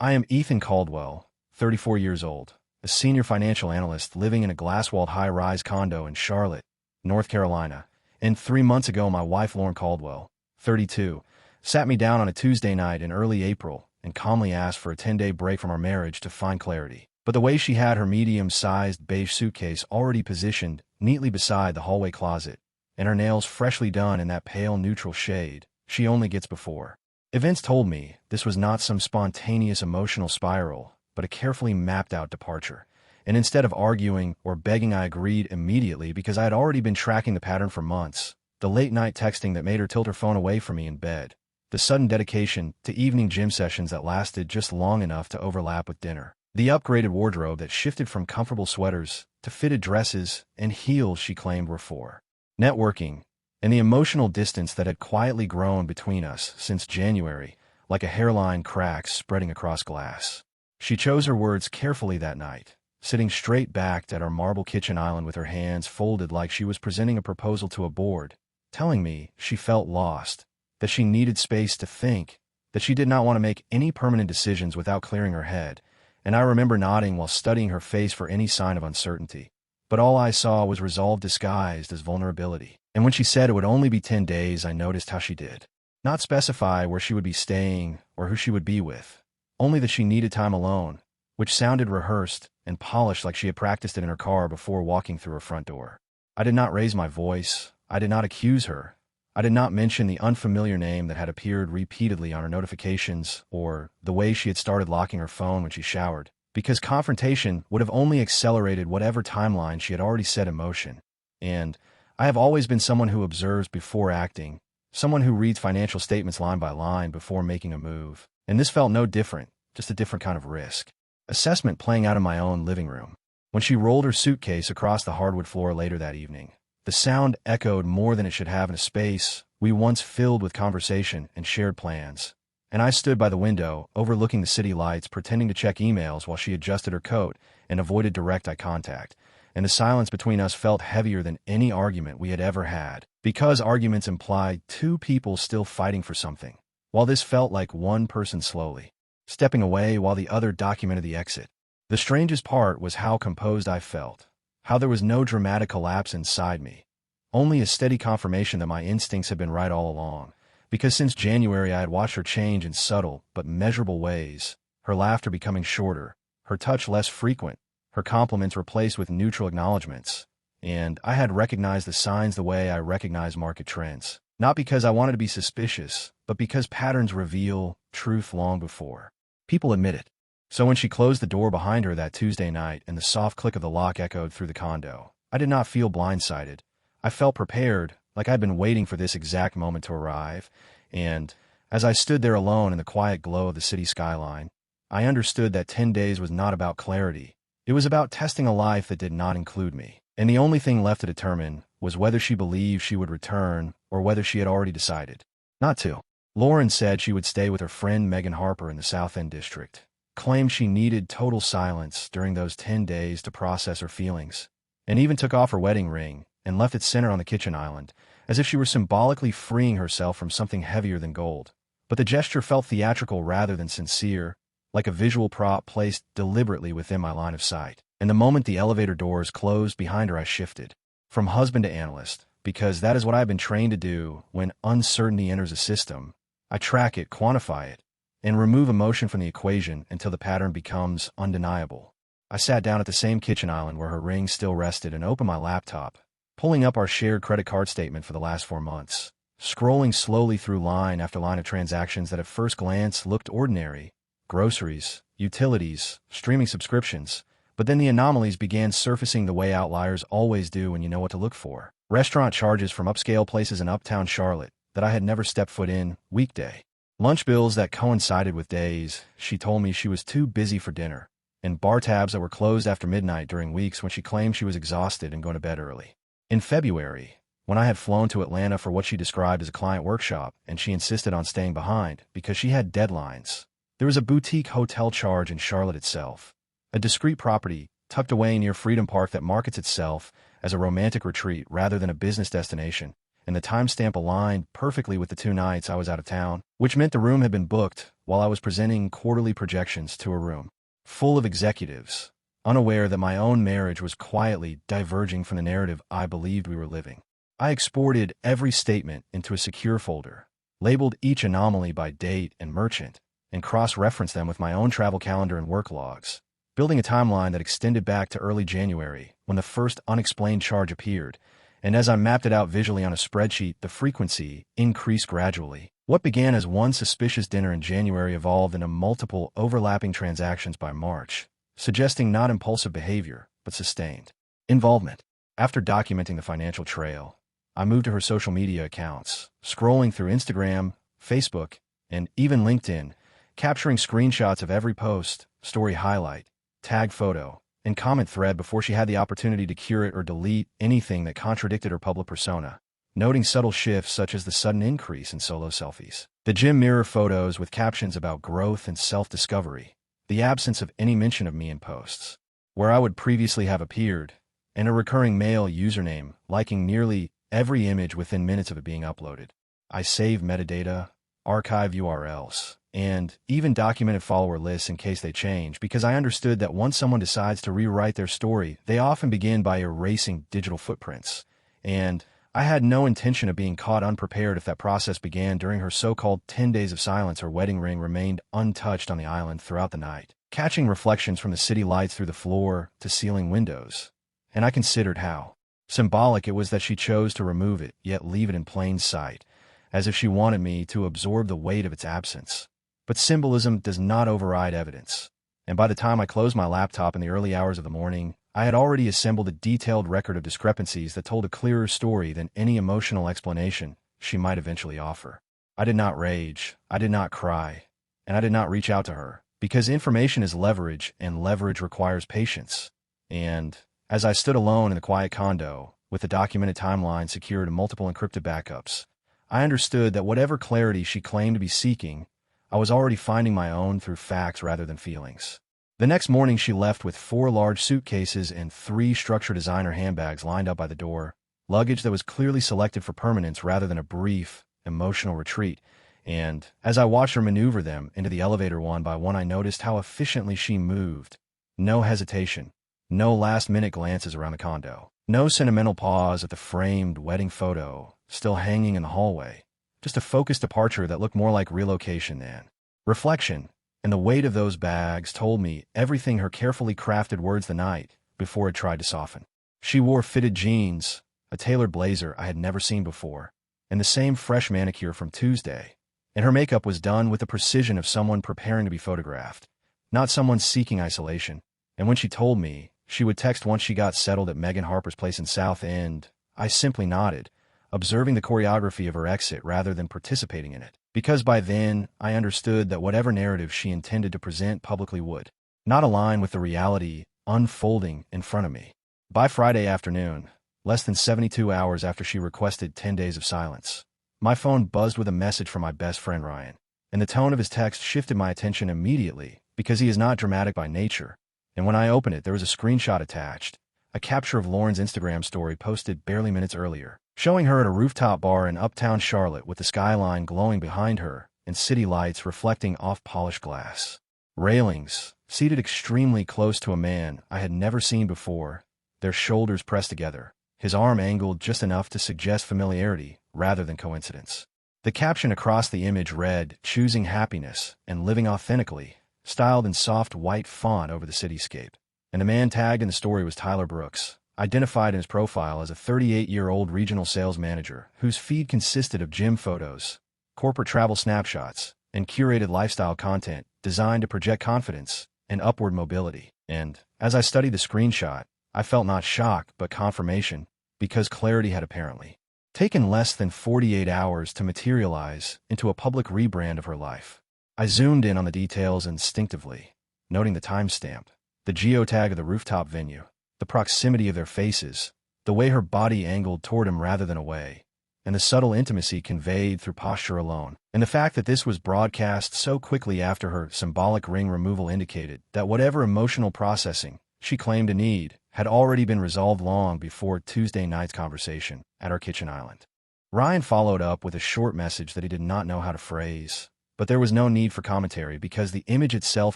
I am Ethan Caldwell, 34 years old, a senior financial analyst living in a glass-walled high-rise condo in Charlotte, North Carolina. And 3 months ago, my wife, Lauren Caldwell, 32, sat me down on a Tuesday night in early April and calmly asked for a 10-day break from our marriage to find clarity. But the way she had her medium-sized beige suitcase already positioned neatly beside the hallway closet, and her nails freshly done in that pale neutral shade she only gets before. Events told me this was not some spontaneous emotional spiral, but a carefully mapped-out departure. And instead of arguing or begging, I agreed immediately because I had already been tracking the pattern for months. The late-night texting that made her tilt her phone away from me in bed. The sudden dedication to evening gym sessions that lasted just long enough to overlap with dinner. The upgraded wardrobe that shifted from comfortable sweaters to fitted dresses and heels she claimed were for networking, and the emotional distance that had quietly grown between us since January, like a hairline cracks spreading across glass. She chose her words carefully that night, sitting straight-backed at our marble kitchen island with her hands folded like she was presenting a proposal to a board, telling me she felt lost, that she needed space to think, that she did not want to make any permanent decisions without clearing her head, and I remember nodding while studying her face for any sign of uncertainty. But all I saw was resolve disguised as vulnerability. And when she said it would only be 10 days, I noticed how she did not specify where she would be staying or who she would be with, only that she needed time alone, which sounded rehearsed and polished like she had practiced it in her car before walking through her front door. I did not raise my voice. I did not accuse her. I did not mention the unfamiliar name that had appeared repeatedly on her notifications or the way she had started locking her phone when she showered, because confrontation would have only accelerated whatever timeline she had already set in motion. And I have always been someone who observes before acting, someone who reads financial statements line by line before making a move. And this felt no different, just a different kind of risk. Assessment playing out in my own living room. When she rolled her suitcase across the hardwood floor later that evening, the sound echoed more than it should have in a space we once filled with conversation and shared plans. And I stood by the window, overlooking the city lights, pretending to check emails while she adjusted her coat and avoided direct eye contact. And the silence between us felt heavier than any argument we had ever had, because arguments imply two people still fighting for something, while this felt like one person slowly stepping away while the other documented the exit. The strangest part was how composed I felt, how there was no dramatic collapse inside me, only a steady confirmation that my instincts had been right all along, because since January I had watched her change in subtle but measurable ways, her laughter becoming shorter, her touch less frequent, her compliments replaced with neutral acknowledgments, and I had recognized the signs the way I recognize market trends. Not because I wanted to be suspicious, but because patterns reveal truth long before people admit it. So when she closed the door behind her that Tuesday night and the soft click of the lock echoed through the condo, I did not feel blindsided. I felt prepared, like I'd been waiting for this exact moment to arrive, and as I stood there alone in the quiet glow of the city skyline, I understood that 10 days was not about clarity. It was about testing a life that did not include me, and the only thing left to determine was whether she believed she would return or whether she had already decided not to. Lauren said she would stay with her friend Megan Harper in the South End district, claimed she needed total silence during those 10 days to process her feelings, and even took off her wedding ring and left it center on the kitchen island, as if she were symbolically freeing herself from something heavier than gold. But the gesture felt theatrical rather than sincere, like a visual prop placed deliberately within my line of sight. And the moment the elevator doors closed behind her, I shifted from husband to analyst, because that is what I've been trained to do when uncertainty enters a system. I track it, quantify it, and remove emotion from the equation until the pattern becomes undeniable. I sat down at the same kitchen island where her ring still rested and opened my laptop, pulling up our shared credit card statement for the last 4 months, scrolling slowly through line after line of transactions that at first glance looked ordinary. Groceries, utilities, streaming subscriptions, but then the anomalies began surfacing the way outliers always do when you know what to look for. Restaurant charges from upscale places in uptown Charlotte that I had never stepped foot in, weekday. Lunch bills that coincided with days she told me she was too busy for dinner, and bar tabs that were closed after midnight during weeks when she claimed she was exhausted and going to bed early. In February, when I had flown to Atlanta for what she described as a client workshop and she insisted on staying behind because she had deadlines, there was a boutique hotel charge in Charlotte itself, a discreet property tucked away near Freedom Park that markets itself as a romantic retreat rather than a business destination, and the timestamp aligned perfectly with the 2 nights I was out of town, which meant the room had been booked while I was presenting quarterly projections to a room full of executives, unaware that my own marriage was quietly diverging from the narrative I believed we were living. I exported every statement into a secure folder, labeled each anomaly by date and merchant, and cross-referenced them with my own travel calendar and work logs, building a timeline that extended back to early January when the first unexplained charge appeared, and as I mapped it out visually on a spreadsheet, the frequency increased gradually. What began as one suspicious dinner in January evolved into multiple overlapping transactions by March, suggesting not impulsive behavior, but sustained involvement. After documenting the financial trail, I moved to her social media accounts, scrolling through Instagram, Facebook, and even LinkedIn, capturing screenshots of every post, story highlight, tag photo, and comment thread before she had the opportunity to curate or delete anything that contradicted her public persona, noting subtle shifts such as the sudden increase in solo selfies, the gym mirror photos with captions about growth and self-discovery, the absence of any mention of me in posts where I would previously have appeared, and a recurring male username liking nearly every image within minutes of it being uploaded. I saved metadata, archived URLs, and even documented follower lists in case they change, because I understood that once someone decides to rewrite their story, they often begin by erasing digital footprints, and I had no intention of being caught unprepared if that process began during her so-called 10 days of silence. Her wedding ring remained untouched on the island throughout the night, catching reflections from the city lights through the floor to ceiling windows, and I considered how symbolic it was that she chose to remove it, yet leave it in plain sight, as if she wanted me to absorb the weight of its absence. But symbolism does not override evidence, and by the time I closed my laptop in the early hours of the morning, I had already assembled a detailed record of discrepancies that told a clearer story than any emotional explanation she might eventually offer. I did not rage, I did not cry, and I did not reach out to her, because information is leverage, and leverage requires patience. And as I stood alone in the quiet condo, with the documented timeline secured to multiple encrypted backups, I understood that whatever clarity she claimed to be seeking, I was already finding my own through facts rather than feelings. The next morning she left with 4 large suitcases and 3 structured designer handbags lined up by the door, luggage that was clearly selected for permanence rather than a brief, emotional retreat. And as I watched her maneuver them into the elevator one by one, I noticed how efficiently she moved. No hesitation, no last-minute glances around the condo, no sentimental pause at the framed wedding photo still hanging in the hallway. Just a focused departure that looked more like relocation than reflection, and the weight of those bags told me everything her carefully crafted words the night before had tried to soften. She wore fitted jeans, a tailored blazer I had never seen before, and the same fresh manicure from Tuesday, and her makeup was done with the precision of someone preparing to be photographed, not someone seeking isolation. And when she told me she would text once she got settled at Megan Harper's place in South End, I simply nodded, observing the choreography of her exit rather than participating in it, because by then I understood that whatever narrative she intended to present publicly would not align with the reality unfolding in front of me. By Friday afternoon, less than 72 hours after she requested 10 days of silence, my phone buzzed with a message from my best friend Ryan, and the tone of his text shifted my attention immediately because he is not dramatic by nature, and when I opened it there was a screenshot attached, a capture of Lauren's Instagram story posted barely minutes earlier, showing her at a rooftop bar in uptown Charlotte with the skyline glowing behind her and city lights reflecting off polished glass railings, seated extremely close to a man I had never seen before, their shoulders pressed together, his arm angled just enough to suggest familiarity rather than coincidence. The caption across the image read, "Choosing happiness and living authentically," styled in soft white font over the cityscape. And the man tagged in the story was Tyler Brooks, identified in his profile as a 38-year-old regional sales manager whose feed consisted of gym photos, corporate travel snapshots, and curated lifestyle content designed to project confidence and upward mobility. And as I studied the screenshot, I felt not shock but confirmation, because clarity had apparently taken less than 48 hours to materialize into a public rebrand of her life. I zoomed in on the details instinctively, noting the timestamp, the geotag of the rooftop venue, the proximity of their faces, the way her body angled toward him rather than away, and the subtle intimacy conveyed through posture alone. And the fact that this was broadcast so quickly after her symbolic ring removal indicated that whatever emotional processing she claimed to need had already been resolved long before Tuesday night's conversation at our kitchen island. Ryan followed up with a short message that he did not know how to phrase, but there was no need for commentary because the image itself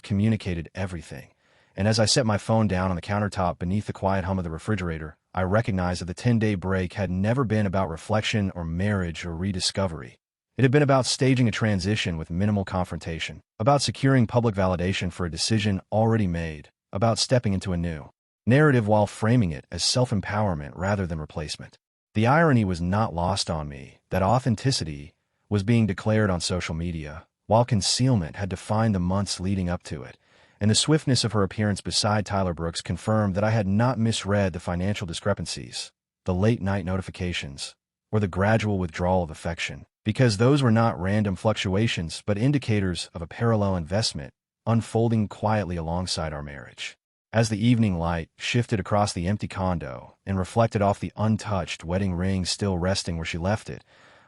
communicated everything. And as I set my phone down on the countertop beneath the quiet hum of the refrigerator, I recognized that the 10-day break had never been about reflection or marriage or rediscovery. It had been about staging a transition with minimal confrontation, about securing public validation for a decision already made, about stepping into a new narrative while framing it as self-empowerment rather than replacement. The irony was not lost on me that authenticity was being declared on social media, while concealment had defined the months leading up to it, and the swiftness of her appearance beside Tyler Brooks confirmed that I had not misread the financial discrepancies, the late-night notifications, or the gradual withdrawal of affection, because those were not random fluctuations but indicators of a parallel investment unfolding quietly alongside our marriage. As the evening light shifted across the empty condo and reflected off the untouched wedding ring still resting where she left it,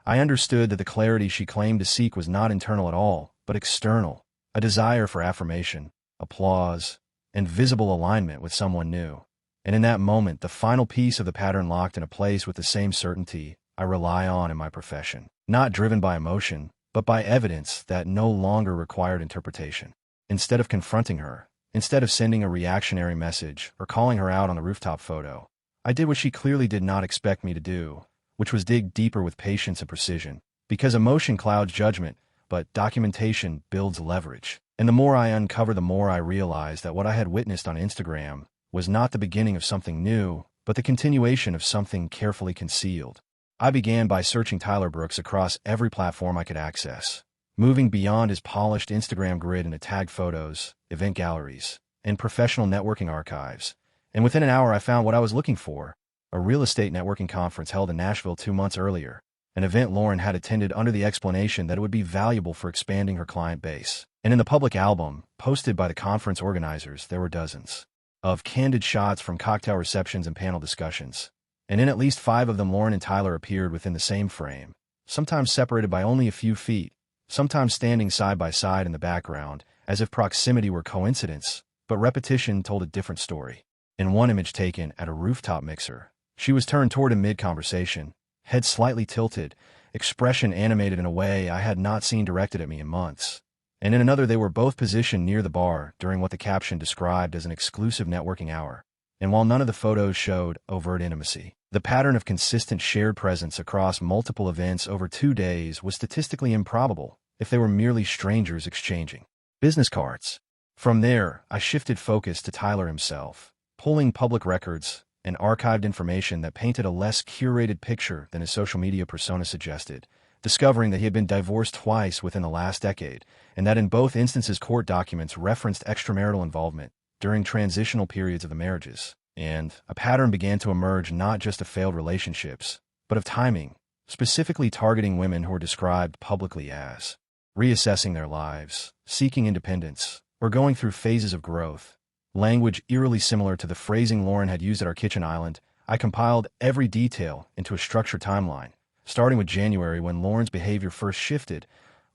I understood that the clarity she claimed to seek was not internal at all, but external, a desire for affirmation, applause, and visible alignment with someone new. And in that moment, the final piece of the pattern locked into place with the same certainty I rely on in my profession, not driven by emotion, but by evidence that no longer required interpretation. Instead of confronting her, instead of sending a reactionary message or calling her out on the rooftop photo, I did what she clearly did not expect me to do, which was dig deeper with patience and precision. Because emotion clouds judgment, but documentation builds leverage. And the more I uncover, the more I realize that what I had witnessed on Instagram was not the beginning of something new, but the continuation of something carefully concealed. I began by searching Tyler Brooks across every platform I could access, moving beyond his polished Instagram grid into tagged photos, event galleries, and professional networking archives. And within an hour, I found what I was looking for: a real estate networking conference held in Nashville 2 months earlier, an event Lauren had attended under the explanation that it would be valuable for expanding her client base. And in the public album, posted by the conference organizers, there were dozens of candid shots from cocktail receptions and panel discussions. And in at least 5 of them, Lauren and Tyler appeared within the same frame, sometimes separated by only a few feet, sometimes standing side by side in the background, as if proximity were coincidence, but repetition told a different story. In one image taken at a rooftop mixer, she was turned toward him mid-conversation, head slightly tilted, expression animated in a way I had not seen directed at me in months. And in another, they were both positioned near the bar during what the caption described as an exclusive networking hour. And while none of the photos showed overt intimacy, the pattern of consistent shared presence across multiple events over 2 days was statistically improbable if they were merely strangers exchanging business cards. From there, I shifted focus to Tyler himself, pulling public records and archived information that painted a less curated picture than his social media persona suggested, discovering that he had been divorced twice within the last decade, and that in both instances court documents referenced extramarital involvement during transitional periods of the marriages. And a pattern began to emerge, not just of failed relationships, but of timing, specifically targeting women who were described publicly as reassessing their lives, seeking independence, or going through phases of growth. Language eerily similar to the phrasing Lauren had used at our kitchen island. I compiled every detail into a structured timeline, starting with January when Lauren's behavior first shifted,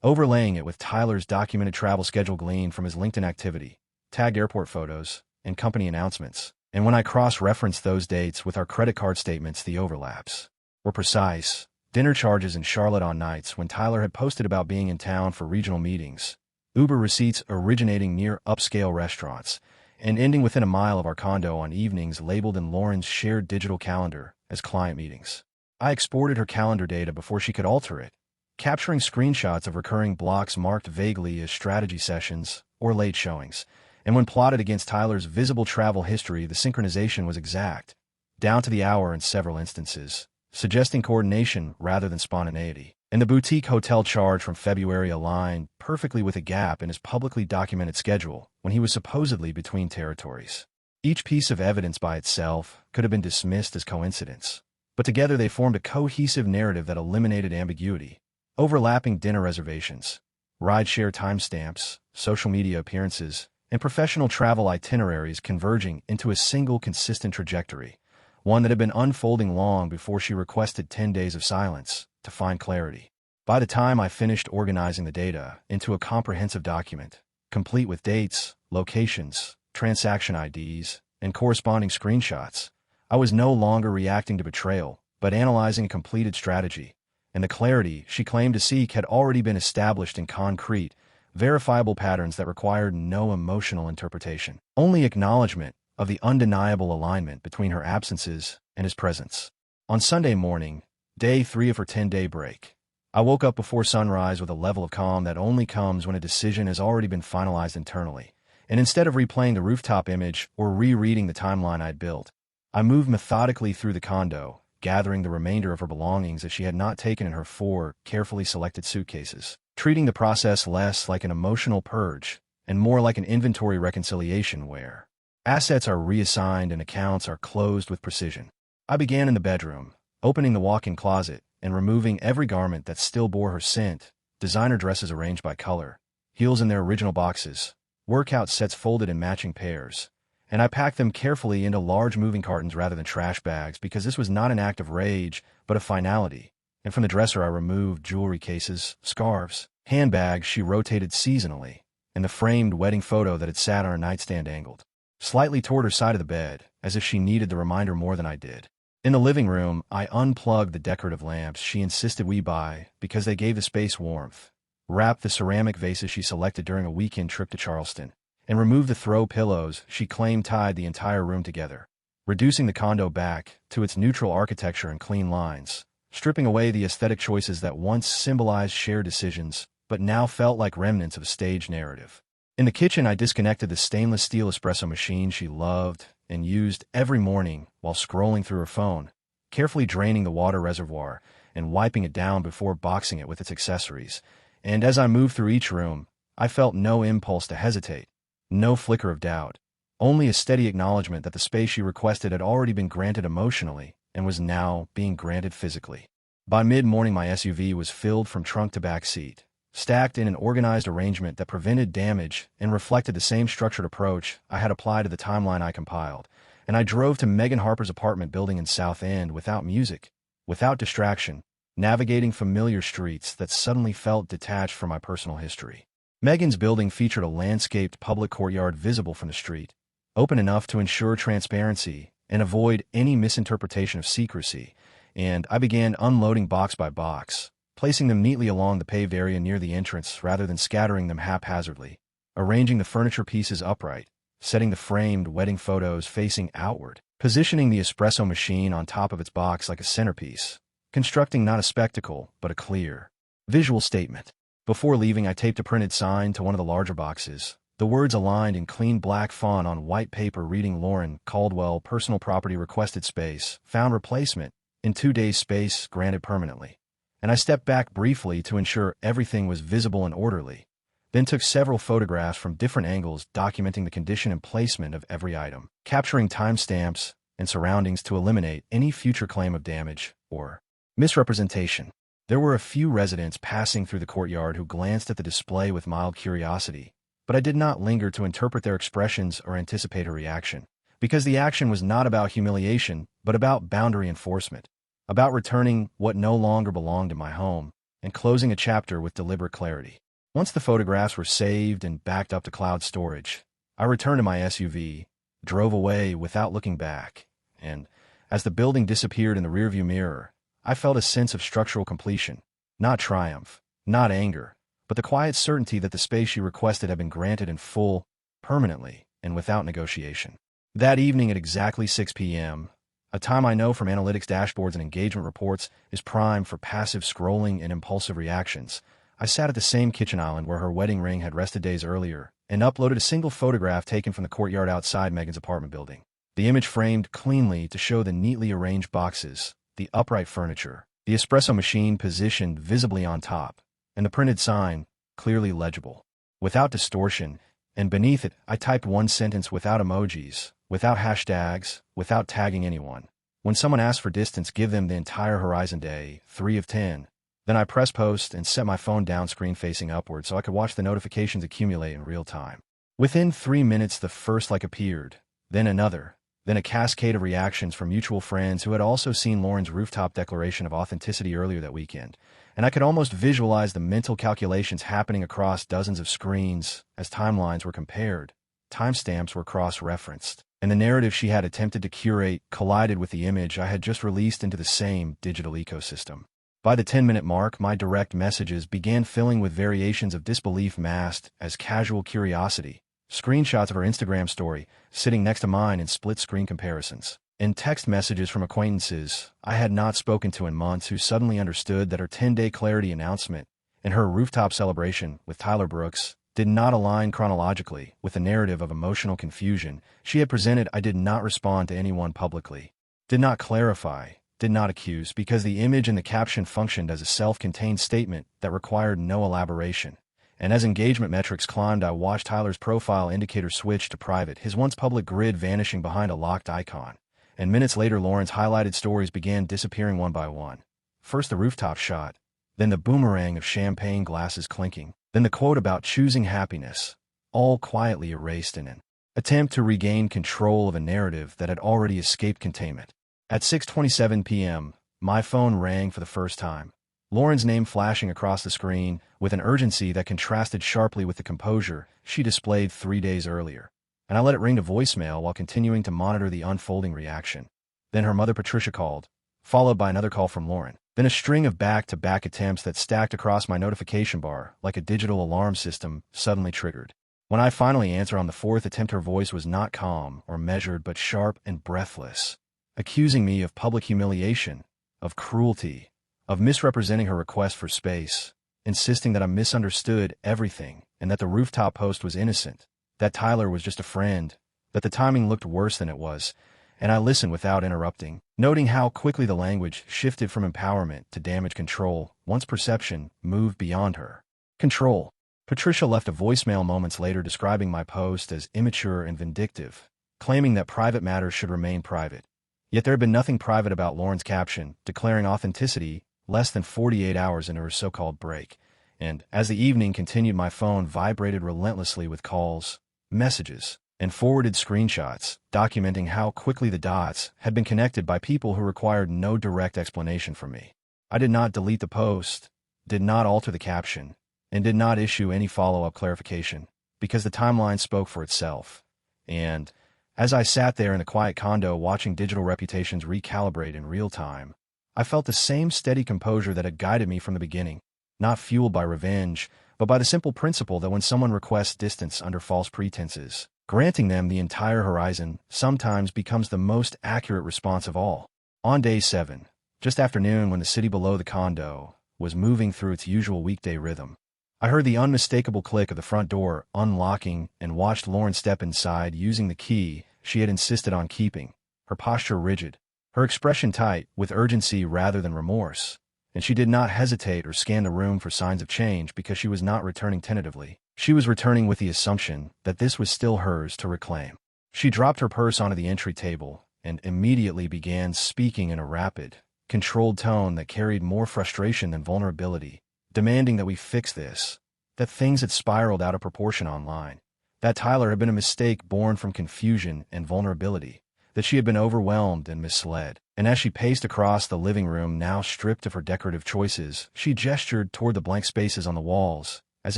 overlaying it with Tyler's documented travel schedule gleaned from his LinkedIn activity, tagged airport photos, and company announcements. And when I cross-referenced those dates with our credit card statements, the overlaps were precise. Dinner charges in Charlotte on nights when Tyler had posted about being in town for regional meetings, Uber receipts originating near upscale restaurants, and ending within a mile of our condo on evenings labeled in Lauren's shared digital calendar as client meetings. I exported her calendar data before she could alter it, capturing screenshots of recurring blocks marked vaguely as strategy sessions or late showings. And when plotted against Tyler's visible travel history, the synchronization was exact, down to the hour in several instances, suggesting coordination rather than spontaneity. And the boutique hotel charge from February aligned perfectly with a gap in his publicly documented schedule when he was supposedly between territories. Each piece of evidence by itself could have been dismissed as coincidence, but together they formed a cohesive narrative that eliminated ambiguity. Overlapping dinner reservations, rideshare timestamps, social media appearances, and professional travel itineraries converging into a single consistent trajectory, one that had been unfolding long before she requested 10 days of silence to find clarity. By the time I finished organizing the data into a comprehensive document, complete with dates, locations, transaction IDs, and corresponding screenshots, I was no longer reacting to betrayal, but analyzing a completed strategy, and the clarity she claimed to seek had already been established in concrete, verifiable patterns that required no emotional interpretation, only acknowledgement of the undeniable alignment between her absences and his presence. On Sunday morning, day 3 of her 10-day break, I woke up before sunrise with a level of calm that only comes when a decision has already been finalized internally, and instead of replaying the rooftop image or rereading the timeline I'd built, I moved methodically through the condo, gathering the remainder of her belongings that she had not taken in her 4 carefully selected suitcases, treating the process less like an emotional purge and more like an inventory reconciliation where assets are reassigned and accounts are closed with precision. I began in the bedroom, opening the walk-in closet and removing every garment that still bore her scent, designer dresses arranged by color, heels in their original boxes, workout sets folded in matching pairs, and I packed them carefully into large moving cartons rather than trash bags because this was not an act of rage, but of finality. And from the dresser I removed jewelry cases, scarves, handbags she rotated seasonally, and the framed wedding photo that had sat on her nightstand angled slightly toward her side of the bed, as if she needed the reminder more than I did. In the living room, I unplugged the decorative lamps she insisted we buy because they gave the space warmth, wrapped the ceramic vases she selected during a weekend trip to Charleston, and removed the throw pillows she claimed tied the entire room together, reducing the condo back to its neutral architecture and clean lines, stripping away the aesthetic choices that once symbolized shared decisions but now felt like remnants of a staged narrative. In the kitchen, I disconnected the stainless steel espresso machine she loved and used every morning while scrolling through her phone, carefully draining the water reservoir and wiping it down before boxing it with its accessories. And as I moved through each room, I felt no impulse to hesitate, no flicker of doubt, only a steady acknowledgement that the space she requested had already been granted emotionally and was now being granted physically. By mid-morning, my SUV was filled from trunk to back seat, stacked in an organized arrangement that prevented damage and reflected the same structured approach I had applied to the timeline I compiled, and I drove to Megan Harper's apartment building in South End without music, without distraction, navigating familiar streets that suddenly felt detached from my personal history. Megan's building featured a landscaped public courtyard visible from the street, open enough to ensure transparency and avoid any misinterpretation of secrecy, and I began unloading box by box, placing them neatly along the paved area near the entrance rather than scattering them haphazardly, arranging the furniture pieces upright, setting the framed wedding photos facing outward, positioning the espresso machine on top of its box like a centerpiece, constructing not a spectacle, but a clear, visual statement. Before leaving, I taped a printed sign to one of the larger boxes, the words aligned in clean black font on white paper reading Lauren Caldwell, personal property requested space, found replacement, in 2 days space granted permanently. And I stepped back briefly to ensure everything was visible and orderly, then took several photographs from different angles documenting the condition and placement of every item, capturing timestamps and surroundings to eliminate any future claim of damage or misrepresentation. There were a few residents passing through the courtyard who glanced at the display with mild curiosity, but I did not linger to interpret their expressions or anticipate a reaction, because the action was not about humiliation, but about boundary enforcement, about returning what no longer belonged in my home, and closing a chapter with deliberate clarity. Once the photographs were saved and backed up to cloud storage, I returned to my SUV, drove away without looking back, and, as the building disappeared in the rearview mirror, I felt a sense of structural completion, not triumph, not anger, but the quiet certainty that the space she requested had been granted in full, permanently, and without negotiation. That evening at exactly 6 p.m., a time I know from analytics dashboards and engagement reports is prime for passive scrolling and impulsive reactions, I sat at the same kitchen island where her wedding ring had rested days earlier and uploaded a single photograph taken from the courtyard outside Megan's apartment building. The image framed cleanly to show the neatly arranged boxes, the upright furniture, the espresso machine positioned visibly on top, and the printed sign, clearly legible, without distortion, and beneath it I typed one sentence without emojis, without hashtags, without tagging anyone. When someone asks for distance, give them the entire horizon day, 3 of 10. Then I press post and set my phone down screen facing upward so I could watch the notifications accumulate in real time. Within 3 minutes the first like appeared, then another, then a cascade of reactions from mutual friends who had also seen Lauren's rooftop declaration of authenticity earlier that weekend, and I could almost visualize the mental calculations happening across dozens of screens as timelines were compared, timestamps were cross-referenced, and the narrative she had attempted to curate collided with the image I had just released into the same digital ecosystem. By the 10-minute mark, my direct messages began filling with variations of disbelief masked as casual curiosity, screenshots of her Instagram story sitting next to mine in split-screen comparisons, and text messages from acquaintances I had not spoken to in months who suddenly understood that her 10-day clarity announcement and her rooftop celebration with Tyler Brooks did not align chronologically with the narrative of emotional confusion she had presented. I did not respond to anyone publicly, did not clarify, did not accuse, because the image and the caption functioned as a self-contained statement that required no elaboration. And as engagement metrics climbed, I watched Tyler's profile indicator switch to private, his once public grid vanishing behind a locked icon. And minutes later, Lauren's highlighted stories began disappearing one by one. First the rooftop shot, then the boomerang of champagne glasses clinking, then the quote about choosing happiness, all quietly erased in an attempt to regain control of a narrative that had already escaped containment. At 6:27 p.m., my phone rang for the first time. Lauren's name flashing across the screen with an urgency that contrasted sharply with the composure she displayed 3 days earlier. And I let it ring to voicemail while continuing to monitor the unfolding reaction. Then her mother Patricia called, followed by another call from Lauren. Then a string of back-to-back attempts that stacked across my notification bar like a digital alarm system suddenly triggered. When I finally answered on the fourth attempt, her voice was not calm or measured but sharp and breathless, accusing me of public humiliation, of cruelty, of misrepresenting her request for space, insisting that I misunderstood everything and that the rooftop post was innocent, that Tyler was just a friend, that the timing looked worse than it was, and I listened without interrupting, noting how quickly the language shifted from empowerment to damage control once perception moved beyond her control. Patricia left a voicemail moments later describing my post as immature and vindictive, claiming that private matters should remain private. Yet there had been nothing private about Lauren's caption, declaring authenticity less than 48 hours into her so-called break. And as the evening continued, my phone vibrated relentlessly with calls, messages, and forwarded screenshots, documenting how quickly the dots had been connected by people who required no direct explanation from me. I did not delete the post, did not alter the caption, and did not issue any follow-up clarification, because the timeline spoke for itself. And as I sat there in the quiet condo watching digital reputations recalibrate in real time, I felt the same steady composure that had guided me from the beginning, not fueled by revenge, but by the simple principle that when someone requests distance under false pretenses, granting them the entire horizon sometimes becomes the most accurate response of all. On day 7, just after noon, when the city below the condo was moving through its usual weekday rhythm, I heard the unmistakable click of the front door unlocking and watched Lauren step inside using the key she had insisted on keeping, her posture rigid, her expression tight with urgency rather than remorse, and she did not hesitate or scan the room for signs of change because she was not returning tentatively. She was returning with the assumption that this was still hers to reclaim. She dropped her purse onto the entry table and immediately began speaking in a rapid, controlled tone that carried more frustration than vulnerability, demanding that we fix this, that things had spiraled out of proportion online, that Tyler had been a mistake born from confusion and vulnerability, that she had been overwhelmed and misled. And as she paced across the living room, now stripped of her decorative choices, she gestured toward the blank spaces on the walls, as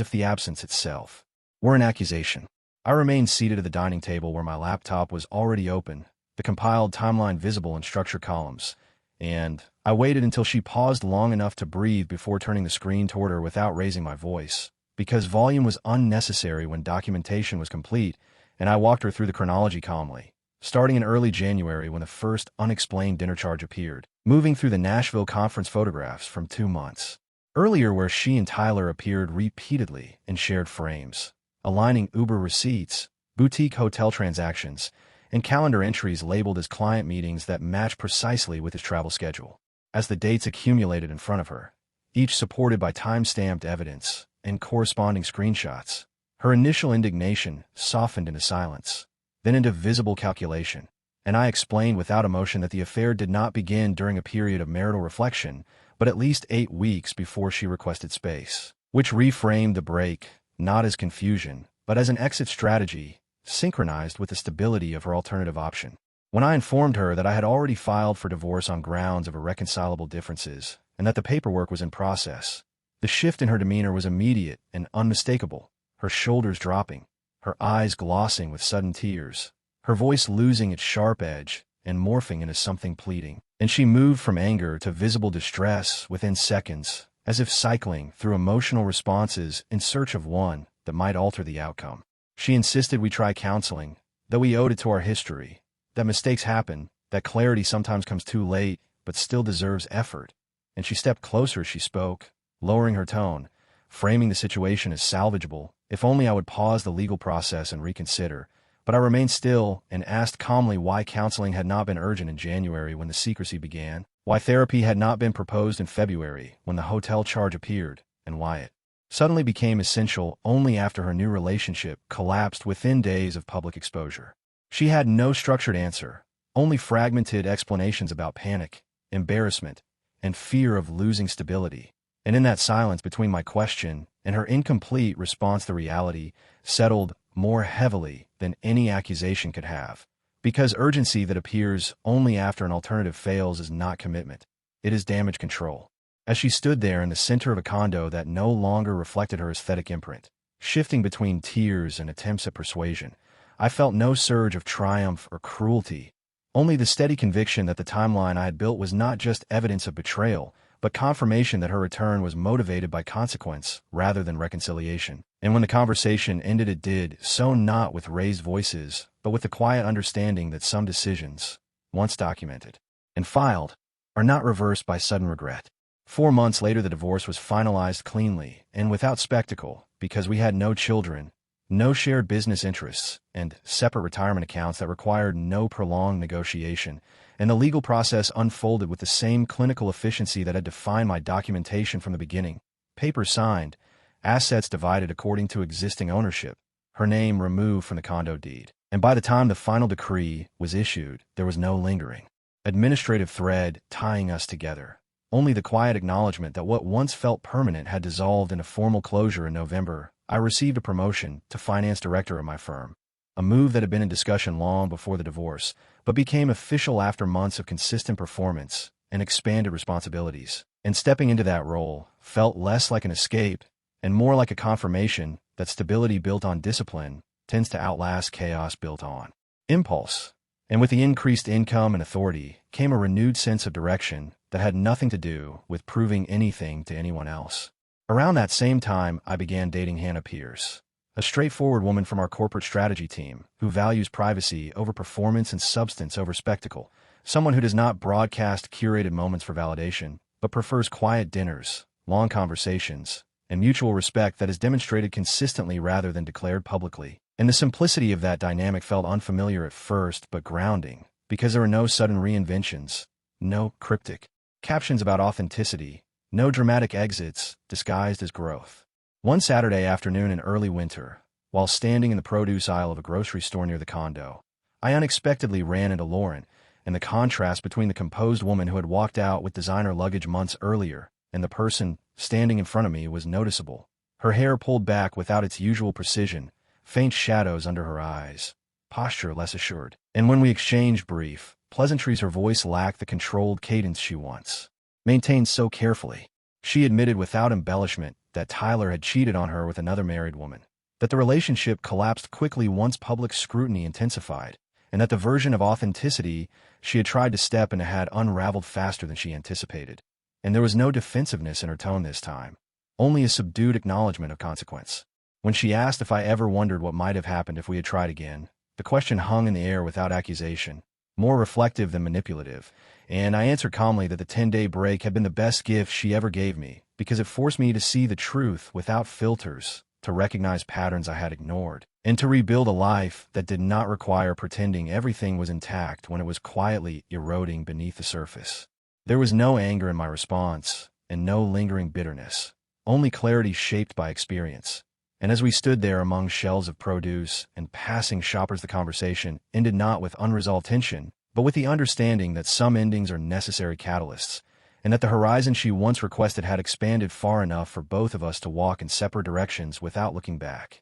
if the absence itself were an accusation. I remained seated at the dining table where my laptop was already open, the compiled timeline visible in structure columns, and I waited until she paused long enough to breathe before turning the screen toward her without raising my voice, because volume was unnecessary when documentation was complete, and I walked her through the chronology calmly, starting in early January when the first unexplained dinner charge appeared, moving through the Nashville conference photographs from 2 months earlier where she and Tyler appeared repeatedly in shared frames, aligning Uber receipts, boutique hotel transactions, and calendar entries labeled as client meetings that matched precisely with his travel schedule. As the dates accumulated in front of her, each supported by time-stamped evidence and corresponding screenshots, her initial indignation softened into silence, then into visible calculation, and I explained without emotion that the affair did not begin during a period of marital reflection, but at least 8 weeks before she requested space, which reframed the break not as confusion, but as an exit strategy, synchronized with the stability of her alternative option. When I informed her that I had already filed for divorce on grounds of irreconcilable differences, and that the paperwork was in process, the shift in her demeanor was immediate and unmistakable, her shoulders dropping, her eyes glossing with sudden tears, her voice losing its sharp edge and morphing into something pleading. and she moved from anger to visible distress within seconds, as if cycling through emotional responses in search of one that might alter the outcome. She insisted we try counseling, though we owed it to our history, that mistakes happen, that clarity sometimes comes too late but still deserves effort. And she stepped closer as she spoke, lowering her tone, framing the situation as salvageable. If only I would pause the legal process and reconsider. But I remained still and asked calmly why counseling had not been urgent in January when the secrecy began, why therapy had not been proposed in February when the hotel charge appeared, and why it suddenly became essential only after her new relationship collapsed within days of public exposure. She had no structured answer, only fragmented explanations about panic, embarrassment, and fear of losing stability. And in that silence between my question and her incomplete response, the reality settled more heavily than any accusation could have. Because urgency that appears only after an alternative fails is not commitment. It is damage control. As she stood there in the center of a condo that no longer reflected her aesthetic imprint, shifting between tears and attempts at persuasion, I felt no surge of triumph or cruelty, only the steady conviction that the timeline I had built was not just evidence of betrayal, but confirmation that her return was motivated by consequence rather than reconciliation. And when the conversation ended, it did so not with raised voices, but with the quiet understanding that some decisions, once documented and filed, are not reversed by sudden regret. 4 months later, the divorce was finalized cleanly and without spectacle, because we had no children, no shared business interests, and separate retirement accounts that required no prolonged negotiation, and the legal process unfolded with the same clinical efficiency that had defined my documentation from the beginning. Papers signed, assets divided according to existing ownership, her name removed from the condo deed. And by the time the final decree was issued, there was no lingering administrative thread tying us together. Only the quiet acknowledgement that what once felt permanent had dissolved in a formal closure. In November, I received a promotion to finance director at my firm, a move that had been in discussion long before the divorce, but became official after months of consistent performance and expanded responsibilities. And stepping into that role felt less like an escape and more like a confirmation that stability built on discipline tends to outlast chaos built on impulse. And with the increased income and authority came a renewed sense of direction that had nothing to do with proving anything to anyone else. Around that same time, I began dating Hannah Pierce, a straightforward woman from our corporate strategy team who values privacy over performance and substance over spectacle, someone who does not broadcast curated moments for validation, but prefers quiet dinners, long conversations, and mutual respect that is demonstrated consistently rather than declared publicly. And the simplicity of that dynamic felt unfamiliar at first, but grounding, because there were no sudden reinventions, no cryptic captions about authenticity, no dramatic exits disguised as growth. One Saturday afternoon in early winter, while standing in the produce aisle of a grocery store near the condo, I unexpectedly ran into Lauren, and the contrast between the composed woman who had walked out with designer luggage months earlier and the person standing in front of me was noticeable. Her hair pulled back without its usual precision, faint shadows under her eyes, posture less assured. And when we exchanged brief pleasantries, her voice lacked the controlled cadence she once maintained so carefully. She admitted without embellishment that Tyler had cheated on her with another married woman, that the relationship collapsed quickly once public scrutiny intensified, and that the version of authenticity she had tried to step into had unraveled faster than she anticipated. And there was no defensiveness in her tone this time, only a subdued acknowledgement of consequence. When she asked if I ever wondered what might have happened if we had tried again, the question hung in the air without accusation, more reflective than manipulative, and I answered calmly that the 10-day break had been the best gift she ever gave me, because it forced me to see the truth without filters, to recognize patterns I had ignored, and to rebuild a life that did not require pretending everything was intact when it was quietly eroding beneath the surface. There was no anger in my response, and no lingering bitterness, only clarity shaped by experience. And as we stood there among shelves of produce and passing shoppers, the conversation ended not with unresolved tension, but with the understanding that some endings are necessary catalysts, and that the horizon she once requested had expanded far enough for both of us to walk in separate directions without looking back.